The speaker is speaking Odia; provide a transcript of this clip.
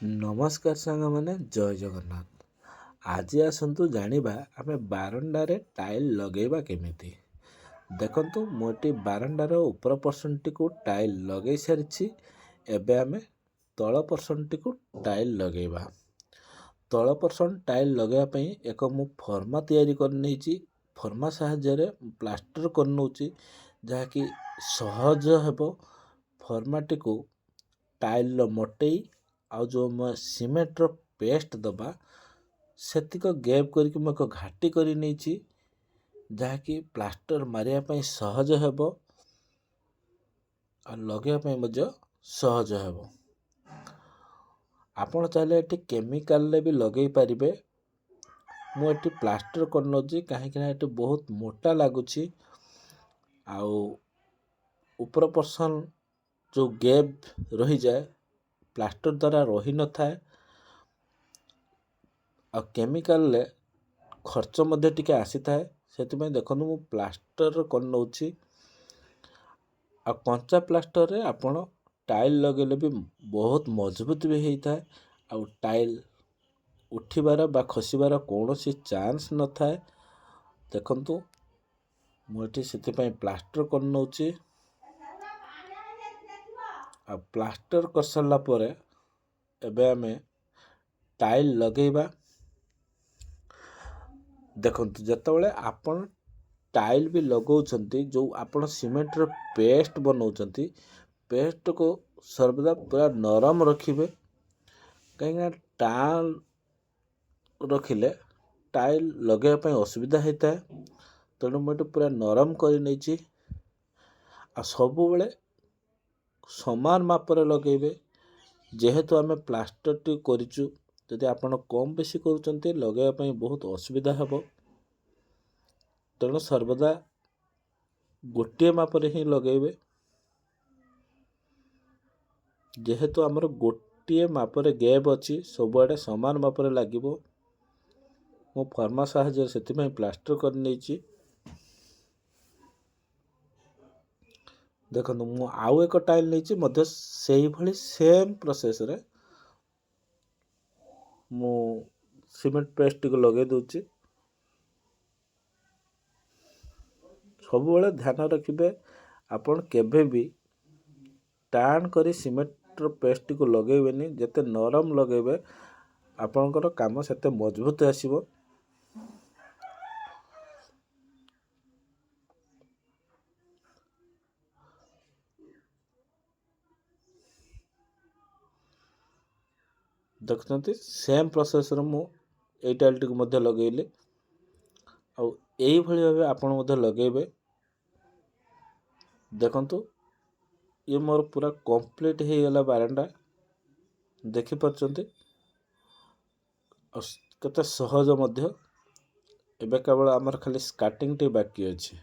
ନମସ୍କାର ସାଙ୍ଗମାନେ, ଜୟ ଜଗନ୍ନାଥ। ଆଜି ଆସନ୍ତୁ ଜାଣିବା ଆମେ ବାରଣ୍ଡାରେ ଟାଇଲ୍ ଲଗେଇବା କେମିତି। ଦେଖନ୍ତୁ, ମୁଁ ଏଠି ବାରଣ୍ଡାର ଉପର ପର୍ସନଟିକୁ ଟାଇଲ୍ ଲଗେଇ ସାରିଛି। ଏବେ ଆମେ ତଳ ପର୍ସନଟିକୁ ଟାଇଲ୍ ଲଗେଇବା। ତଳ ପର୍ସନ ଟାଇଲ୍ ଲଗେଇବା ପାଇଁ ଏକ ମୁଁ ଫର୍ମା ତିଆରି କରି ନେଇଛି। ଫର୍ମା ସାହାଯ୍ୟରେ ପ୍ଲାଷ୍ଟର କରିନେଉଛି, ଯାହାକି ସହଜ ହେବ। ଫର୍ମାଟିକୁ ଟାଇଲ୍ର ମୋଟେଇ ଆଉ ଯେଉଁ ସିମେଣ୍ଟର ପେଷ୍ଟ ଦେବା, ସେତିକ ଗେପ୍ କରିକି ମୁଁ ଏକ ଘାଟି କରି ନେଇଛି, ଯାହାକି ପ୍ଲାଷ୍ଟର ମାରିବା ପାଇଁ ସହଜ ହେବ ଆଉ ଲଗେଇବା ପାଇଁ ମଧ୍ୟ ସହଜ ହେବ। ଆପଣ ଚାହିଁଲେ ଏଠି କେମିକାଲରେ ବି ଲଗେଇ ପାରିବେ। ମୁଁ ଏଠି ପ୍ଲାଷ୍ଟର କରିନେଉଛି, କାହିଁକିନା ଏଠି ବହୁତ ମୋଟା ଲାଗୁଛି ଆଉ ଉପର ପର୍ସନ ଯେଉଁ ଗେପ୍ ରହିଯାଏ ପ୍ଲାଷ୍ଟର ଦ୍ୱାରା ରହିନଥାଏ। ଆଉ କେମିକାଲରେ ଖର୍ଚ୍ଚ ମଧ୍ୟ ଟିକେ ଆସିଥାଏ। ସେଥିପାଇଁ ଦେଖନ୍ତୁ, ମୁଁ ପ୍ଲାଷ୍ଟର କରିନେଉଛି। ଆଉ କଞ୍ଚା ପ୍ଲାଷ୍ଟରରେ ଆପଣ ଟାଇଲ୍ ଲଗେଇଲେ ବି ବହୁତ ମଜବୁତ ବି ହେଇଥାଏ। ଆଉ ଟାଇଲ୍ ଉଠିବାର ବା ଖସିବାର କୌଣସି ଚାନ୍ସ ନଥାଏ। ଦେଖନ୍ତୁ, ମୁଁ ଏଠି ସେଥିପାଇଁ ପ୍ଲାଷ୍ଟର କରିନେଉଛି। ଆଉ ପ୍ଲାଷ୍ଟର କରିସାରିଲା ପରେ ଏବେ ଆମେ ଟାଇଲ୍ ଲଗେଇବା। ଦେଖନ୍ତୁ, ଯେତେବେଳେ ଆପଣ ଟାଇଲ୍ ବି ଲଗାଉଛନ୍ତି, ଯେଉଁ ଆପଣ ସିମେଣ୍ଟର ପେଷ୍ଟ ବନାଉଛନ୍ତି, ପେଷ୍ଟକୁ ସର୍ବଦା ପୁରା ନରମ ରଖିବେ। କାହିଁକିନା ଟାଣ ରଖିଲେ ଟାଇଲ୍ ଲଗାଇବା ପାଇଁ ଅସୁବିଧା ହେଇଥାଏ। ତେଣୁ ମୁଁ ଏଠି ପୁରା ନରମ କରି ନେଇଛି। ଆଉ ସବୁବେଳେ ସମାନ ମାପରେ ଲଗେଇବେ। ଯେହେତୁ ଆମେ ପ୍ଲାଷ୍ଟରଟି କରିଛୁ, ଯଦି ଆପଣ କମ୍ ବେଶୀ କରୁଛନ୍ତି, ଲଗେଇବା ପାଇଁ ବହୁତ ଅସୁବିଧା ହେବ। ତେଣୁ ସର୍ବଦା ଗୋଟିଏ ମାପରେ ହିଁ ଲଗେଇବେ। ଯେହେତୁ ଆମର ଗୋଟିଏ ମାପରେ ଗେପ୍ ଅଛି, ସବୁଆଡ଼େ ସମାନ ମାପରେ ଲାଗିବ। ମୁଁ ଫର୍ମା ସାହାଯ୍ୟରେ ସେଥିପାଇଁ ପ୍ଲାଷ୍ଟର କରି ନେଇଛି। ଦେଖନ୍ତୁ, ମୁଁ ଆଉ ଏକ ଟାଇଲ୍ ନେଇଛି, ମଧ୍ୟ ସେଇଭଳି ସେମ୍ ପ୍ରୋସେସରେ ମୁଁ ସିମେଣ୍ଟ ପେଷ୍ଟଟିକୁ ଲଗେଇ ଦେଉଛି। ସବୁବେଳେ ଧ୍ୟାନ ରଖିବେ, ଆପଣ କେବେ ବି ଟାଣ କରି ସିମେଣ୍ଟର ପେଷ୍ଟଟିକୁ ଲଗେଇବେନି। ଯେତେ ନରମ ଲଗେଇବେ, ଆପଣଙ୍କର କାମ ସେତେ ମଜବୁତ ଆସିବ। ଦେଖୁଛନ୍ତି, ସେମ୍ ପ୍ରୋସେସରେ ମୁଁ ଏଇ ଟାଇଲ୍ଟିକୁ ମଧ୍ୟ ଲଗେଇଲି। ଆଉ ଏଇଭଳି ଭାବେ ଆପଣ ମଧ୍ୟ ଲଗେଇବେ। ଦେଖନ୍ତୁ, ଇଏ ମୋର ପୁରା କମ୍ପ୍ଲିଟ୍ ହେଇଗଲା ବାରଣ୍ଡା। ଦେଖିପାରୁଛନ୍ତି, ଆଉ କେତେ ସହଜ ମଧ୍ୟ। ଏବେ କେବଳ ଆମର ଖାଲି ସ୍କାର୍ଟିଂଟି ବାକି ଅଛି।